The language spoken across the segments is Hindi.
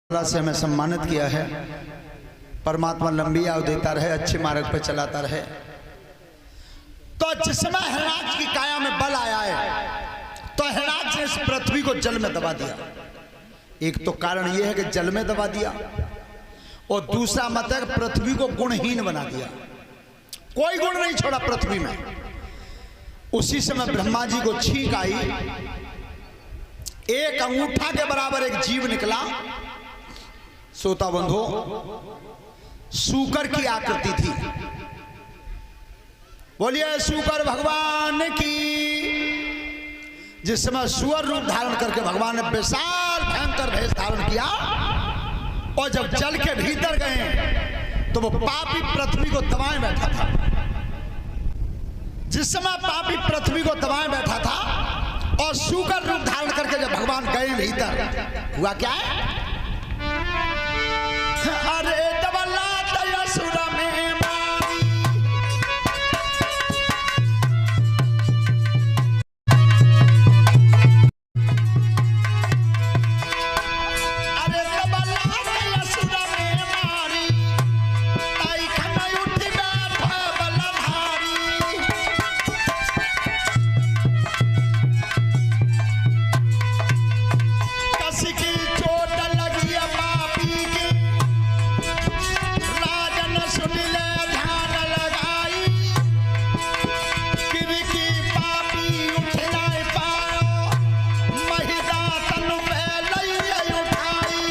से हमें सम्मानित किया है। परमात्मा लंबी आयु देता रहे, अच्छे मार्ग पर चलाता रहे। तो जिस समय हिरणाक्ष की काया में बल आया है तो हिरणाक्ष ने इस पृथ्वी को जल में दबा दिया। एक तो कारण यह है कि जल में दबा दिया, और दूसरा मत है कि पृथ्वी को गुणहीन बना दिया, कोई गुण नहीं छोड़ा पृथ्वी में। उसी समय ब्रह्मा जी को छींक आई, एक अंगूठा के बराबर एक जीव निकला। श्रोता बंधु, सूकर की आकृति थी। बोलिए सूकर भगवान की। जिस समय सुअर रूप धारण करके भगवान ने विशाल भयंकर भेष धारण किया, और जब जल के भीतर गए तो वो पापी पृथ्वी को दबाए बैठा था। जिस समय पापी पृथ्वी को दबाए बैठा था और सूकर रूप धारण करके जब भगवान गए भीतर, हुआ क्या है? अरे दबला तयसुर में मारी, अरे दबला तयसुर में मारी, ताई खन उठी बैठा बलधारी। कसी की चोट लगी है पापी के, राजन सुन ले ध्यान लगाई। किरकी पापी उठ नहीं पायो, महिदा तनु पे लई उठाई।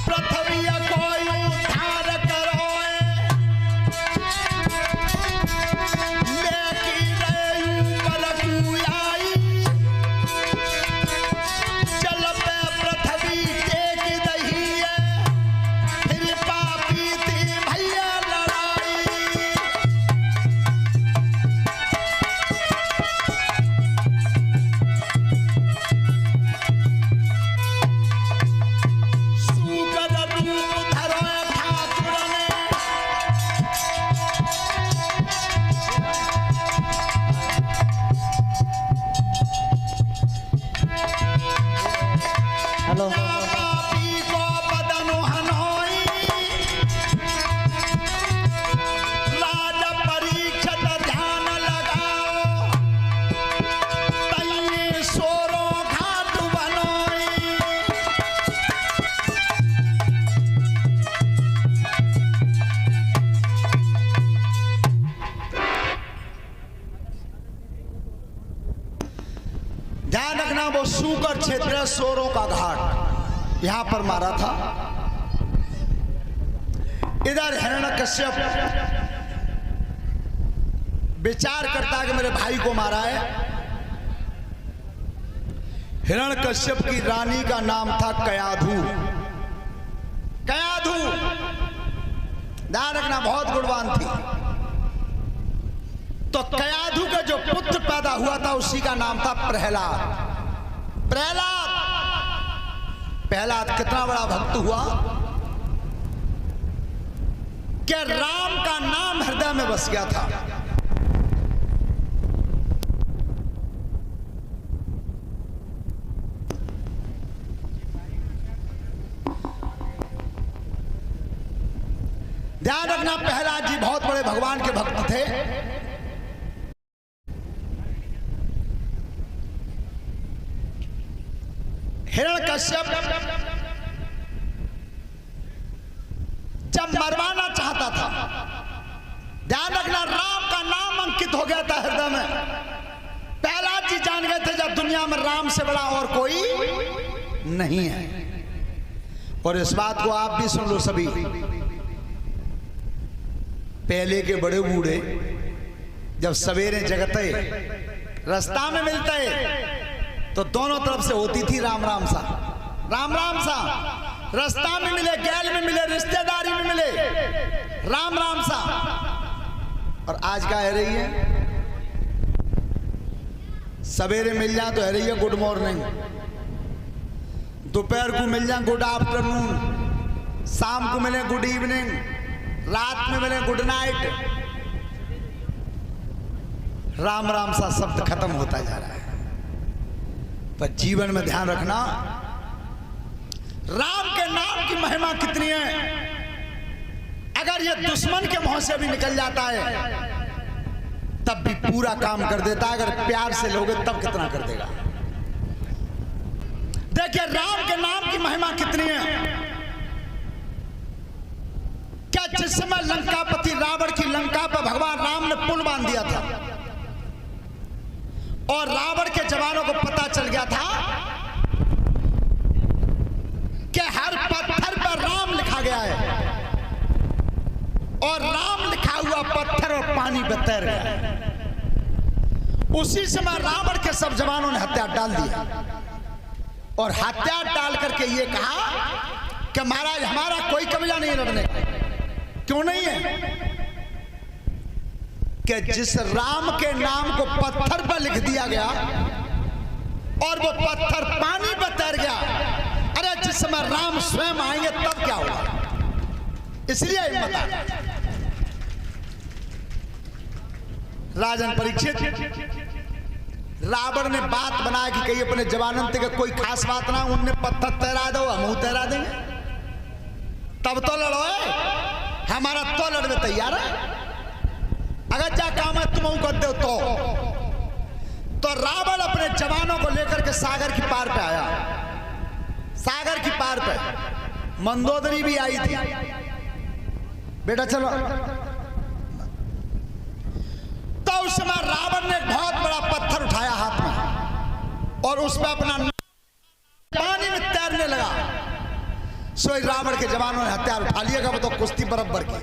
पृथ्वी कोई उद्धार करोए, लेकी रयू बलकू आई। चल पे पृथ्वी टेक दही है, फिर पापी थी भैया लड़ाई। सूकर रूप धरो ठाकुर ने, हेलो पापी को बदन हनोई। राज परीक्षित ध्यान लगाओ, तैये सोरो घाट बनोई। ध्यान रखना, वो सूकर क्षेत्र है, सोरों का घाट, यहां पर मारा था। इधर हिरण्यकश्यप विचार करता है कि मेरे भाई को मारा है। हिरण्यकश्यप की रानी का नाम था कयाधु। कयाधु ध्यान रखना बहुत गुणवान थी। तो कयाधु का जो पुत्र पैदा हुआ था उसी का नाम था प्रहलाद। प्रहलाद प्रहलाद कितना बड़ा भक्त हुआ कि राम का नाम हृदय में बस गया था। ध्यान रखना, प्रहलाद जी बहुत बड़े भगवान के भक्त थे। हिरण्यकश्यप जब मरवाना चाहता था, ध्यान रखना राम का नाम अंकित हो गया था हृदय में। प्रहलाद जी जान गए थे जब दुनिया में राम से बड़ा और कोई नहीं है। और इस बात को आप भी सुन लो सभी, पहले के बड़े बूढ़े जब सवेरे जगते रास्ता में मिलते तो दोनों तरफ से होती थी राम राम सा, राम राम सा। रास्ता में मिले, गैल में मिले, रिश्तेदारी में मिले, राम राम सा। और आज क्या है रही है? सवेरे मिल जाए तो है रही है गुड मॉर्निंग, दोपहर को मिल जाए गुड आफ्टरनून, शाम को मिले गुड इवनिंग, रात में बोले गुड नाइट, राम राम सा शब्द खत्म होता जा रहा है। पर जीवन में ध्यान रखना, राम के नाम की महिमा कितनी है। अगर ये दुश्मन के मुंह से भी निकल जाता है तब भी पूरा काम कर देता है। अगर प्यार से लोगे तब कितना कर देगा। देखिए राम के नाम की महिमा कितनी है। क्या जिस समय लंकापति रावण की लंका पर भगवान राम ने पुल बांध दिया था और रावण के जवानों को पता चल गया था कि हर पत्थर पर राम लिखा गया है और राम लिखा हुआ पत्थर और पानी में तैर गया। उसी समय रावण के सब जवानों ने हथियार डाल दिया और हथियार डाल करके ये कहा कि महाराज हमारा कोई कब्जा नहीं लड़ने का। क्यों नहीं है? कि जिस राम के नाम को पत्थर पर लिख दिया गया और वो पत्थर पानी पर तैर गया, अरे जिस समय राम स्वयं आएंगे तब क्या होगा। इसलिए हिम्मत आ गया। राजन परीक्षित, रावण ने बात बनाया कि कहीं अपने जवानों के कोई खास बात ना, उनने पत्थर तैरा दो हम तैरा देंगे तब तो लड़ो है। हमारा तो लड़ने तैयार है। अगर जा काम है तुम कर दो तो रावण अपने जवानों को लेकर के सागर की पार पे आया। सागर की पार पे मंदोदरी भी आई थी। बेटा चलो। तो उस समय रावण ने एक बहुत बड़ा पत्थर उठाया हाथ में और उस पर अपना पानी में तैरने लगा। सो रावण के जवानों ने हथियार उठा लिया। अब तो कुश्ती बराबर की।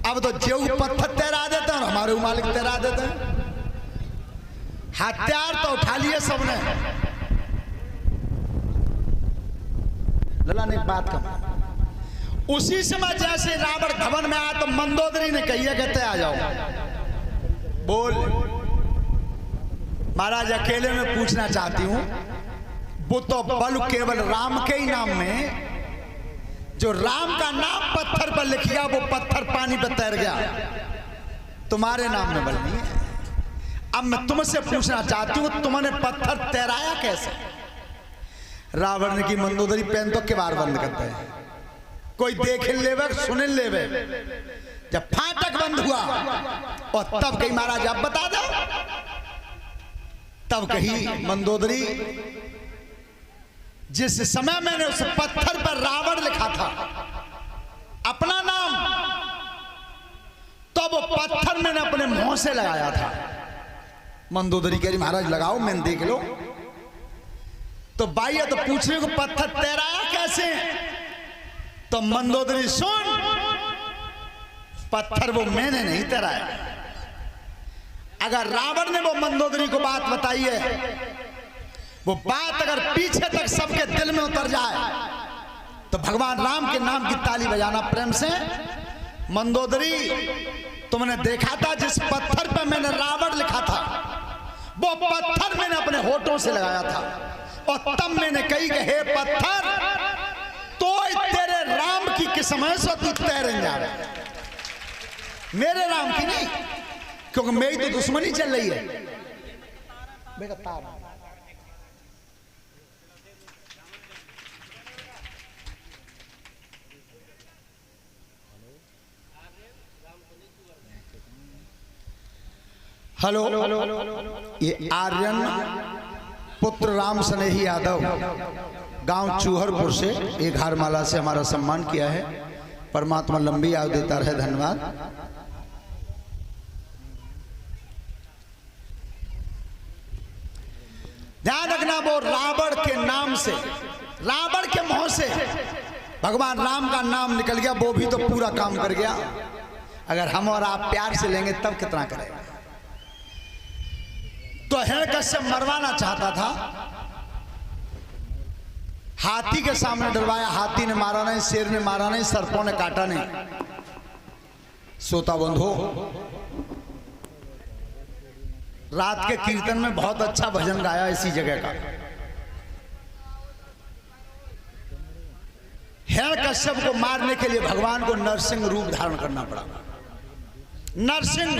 अब तो जेऊ पत्थर तैरा देते हैं और हमारे मालिक तैरा देते हैं। हथियार तो उठा लिए सबने। लला ने बात कहा। उसी समय जैसे रावण भवन में आया तो मंदोदरी ने कहिए कहते आ जाओ। बोल महाराज अकेले में पूछना चाहती हूं, वो तो बल केवल राम के ही नाम में, जो राम का नाम पत्थर पर लिख गया वो पत्थर पानी पर तैर गया, तुम्हारे नाम में बल नहीं है। अब मैं तुमसे पूछना चाहती हूं तुमने पत्थर तैराया कैसे। रावण ने की मंदोदरी पेन तो के बार बंद करते हैं, कोई देख लेवे सुन लेवे। जब फाटक बंद हुआ और तब कही महाराज अब बता दो। तब कही मंदोदरी जिस समय मैंने उस पत्थर पर रावण लिखा था अपना नाम, तो वो पत्थर मैंने अपने मुंह से लगाया था। मंदोदरी कह रही महाराज लगाओ मैंने देख लो। तो भाई तो पूछ रहे को पत्थर तैराया कैसे। तो मंदोदरी सुन, पत्थर वो मैंने नहीं तैराया। अगर रावण ने वो मंदोदरी को बात बताई है, वो बात अगर पीछे तक सबके दिल में उतर जाए तो भगवान राम के नाम की ताली बजाना प्रेम से। मंदोदरी तुमने देखा था जिस पत्थर पर मैंने रावण लिखा था वो पत्थर मैंने अपने होठों से लगाया था और तब मैंने कही कि हे पत्थर तो तेरे राम की किस्म है सो तू तैरने जा रहा है, मेरे राम की नहीं, क्योंकि मेरी तो दुश्मनी चल रही है। बेटा तार हेलो, ये आर्यन पुत्र राम स्नेही यादव गांव चूहरपुर से एक हारमाला से हमारा सम्मान किया है। परमात्मा लंबी आयु देता रहे। धन्यवाद। ध्यान रखना वो रावण के नाम से, रावण के मुंह से भगवान राम का नाम निकल गया, वो भी तो पूरा काम कर गया। अगर हम और आप प्यार से लेंगे तब कितना करेगा। तो हिरण्यकश्यप मरवाना चाहता था, हाथी के सामने डरवाया, हाथी ने मारा नहीं, शेर ने मारा नहीं, सर्पों ने काटा नहीं। सोता बंधो रात के कीर्तन में बहुत अच्छा भजन गाया इसी जगह का। हिरण्यकश्यप को मारने के लिए भगवान को नरसिंह रूप धारण करना पड़ा। नरसिंह,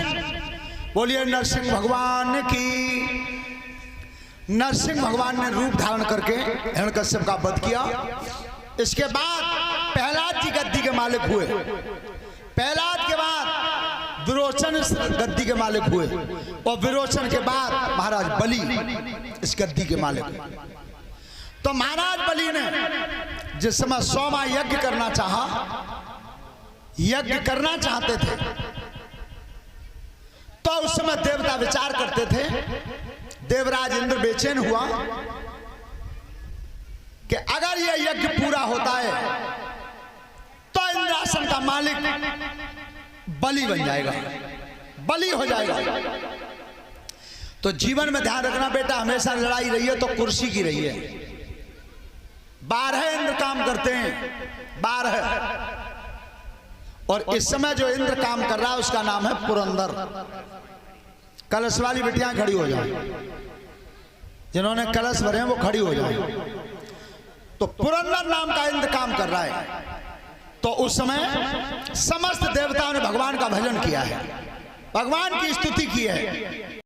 बोलिए नरसिंह भगवान की। नरसिंह भगवान ने रूप धारण करके हिरण्यकश्यप का वध किया। इसके बाद प्रहलाद जी गद्दी के मालिक हुए। प्रहलाद के बाद विरोचन इस गद्दी के मालिक हुए और विरोचन के बाद महाराज बलि इस गद्दी के मालिक हुए। तो महाराज बलि ने जिस समय 100वां यज्ञ करना चाहा, यज्ञ करना चाहते थे, तो उस समय देवता विचार करते थे। देवराज इंद्र बेचैन हुआ कि अगर यह यज्ञ पूरा होता है तो इंद्रासन का मालिक बलि बन जाएगा, बलि हो जाएगा। तो जीवन में ध्यान रखना बेटा, हमेशा लड़ाई रही है तो कुर्सी की रही है। 12 इंद्र काम करते हैं, 12। और इस समय जो इंद्र काम कर रहा है उसका नाम है पुरंदर। कलश वाली बेटियां खड़ी हो जाए, जिन्होंने कलश भरे हैं वो खड़ी हो जाए। तो पुरंदर नाम का इंद्र काम कर रहा है। तो उस समय समस्त देवताओं ने भगवान का भजन किया है, भगवान की स्तुति की है।